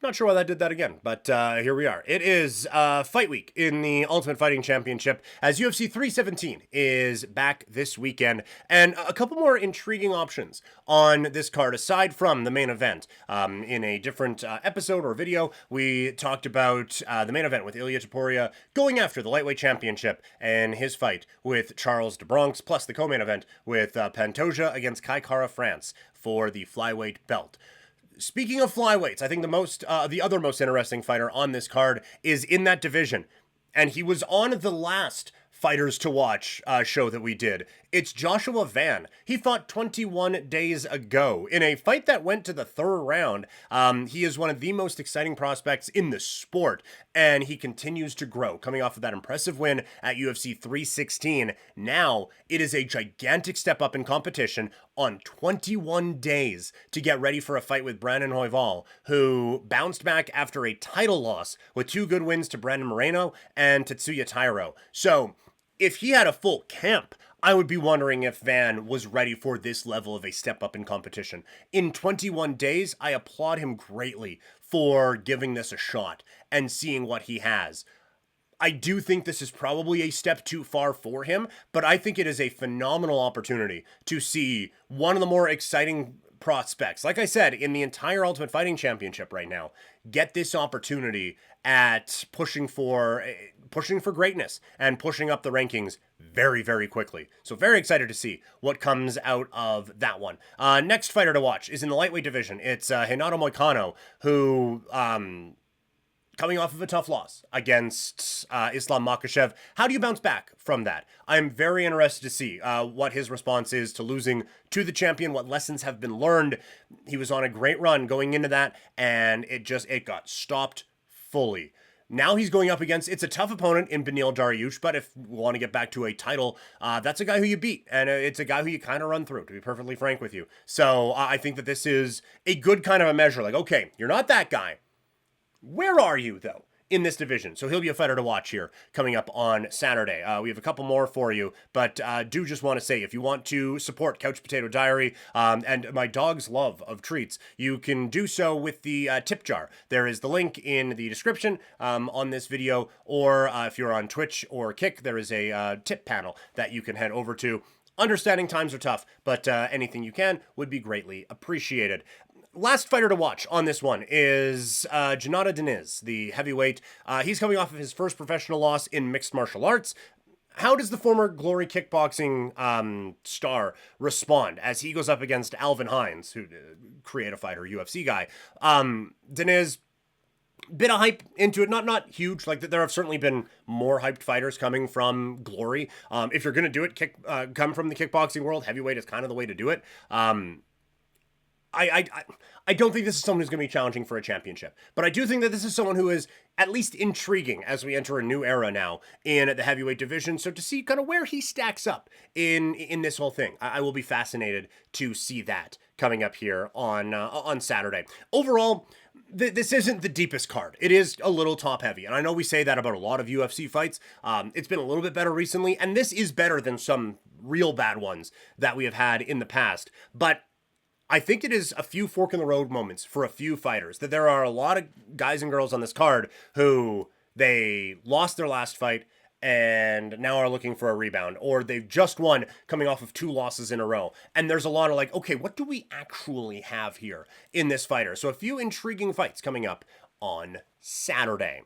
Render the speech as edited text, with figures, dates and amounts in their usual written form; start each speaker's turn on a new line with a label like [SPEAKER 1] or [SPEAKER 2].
[SPEAKER 1] Not sure why that did that again, but here we are. It is fight week in the Ultimate Fighting Championship as UFC 317 is back this weekend, and a couple more intriguing options on this card aside from the main event. In a different episode or video, we talked about the main event with Ilia Topuria going after the lightweight championship and his fight with Charles de Bronx, plus the co-main event with Pantoja against Kai Kara France for the flyweight belt. Speaking of flyweights, I think the other most interesting fighter on this card is in that division, and he was on the last Fighters to Watch show that we did. It's Joshua Van. He fought 21 days ago in a fight that went to the third round. He is one of the most exciting prospects in the sport, and he continues to grow. Coming off of that impressive win at UFC 316, now it is a gigantic step up in competition on 21 days to get ready for a fight with Brandon Royval, who bounced back after a title loss with two good wins to Brandon Moreno and Tetsuya Tairo. So, if he had a full camp, I would be wondering if Van was ready for this level of a step up in competition. In 21 days, I applaud him greatly for giving this a shot and seeing what he has. I do think this is probably a step too far for him, but I think it is a phenomenal opportunity to see one of the more exciting prospects, like I said, in the entire Ultimate Fighting Championship right now, get this opportunity at pushing for greatness and pushing up the rankings very, very quickly. So very excited to see what comes out of that one. Next fighter to watch is in the lightweight division. It's Renato Moicano, who coming off of a tough loss against Islam Makhachev. How do you bounce back from that? I'm very interested to see what his response is to losing to the champion, what lessons have been learned. He was on a great run going into that, and it got stopped fully. Now he's going up against, it's a tough opponent in Beneil Dariush, but if we want to get back to a title, that's a guy who you beat, and it's a guy who you kind of run through, to be perfectly frank with you. So I think that this is a good kind of a measure. Like, okay, you're not that guy. Where are you, though, in this division? So he'll be a fighter to watch here coming up on Saturday. We have a couple more for you, but do just want to say, if you want to support Couch Potato Diary and my dog's love of treats, you can do so with the tip jar. There is the link in the description on this video, or if you're on Twitch or Kick, there is a tip panel that you can head over to. Understanding times are tough, but anything you can would be greatly appreciated. Last fighter to watch on this one is Janata Diniz, the heavyweight. He's coming off of his first professional loss in mixed martial arts. How does the former Glory Kickboxing star respond as he goes up against Alvin Hines, who create a fighter, UFC guy? Diniz, bit of hype into it, not huge. Like, there have certainly been more hyped fighters coming from Glory. If you're gonna do it, come from the kickboxing world. Heavyweight is kind of the way to do it. I don't think this is someone who's going to be challenging for a championship, but I do think that this is someone who is at least intriguing as we enter a new era now in the heavyweight division. So to see kind of where he stacks up in this whole thing, I will be fascinated to see that coming up here on Saturday. Overall, this isn't the deepest card. It is a little top heavy, and I know we say that about a lot of UFC fights. It's been a little bit better recently, and this is better than some real bad ones that we have had in the past, but I think it is a few fork in the road moments for a few fighters, that there are a lot of guys and girls on this card who they lost their last fight and now are looking for a rebound, or they've just won coming off of two losses in a row. And there's a lot of like, okay, what do we actually have here in this fighter? So a few intriguing fights coming up on Saturday.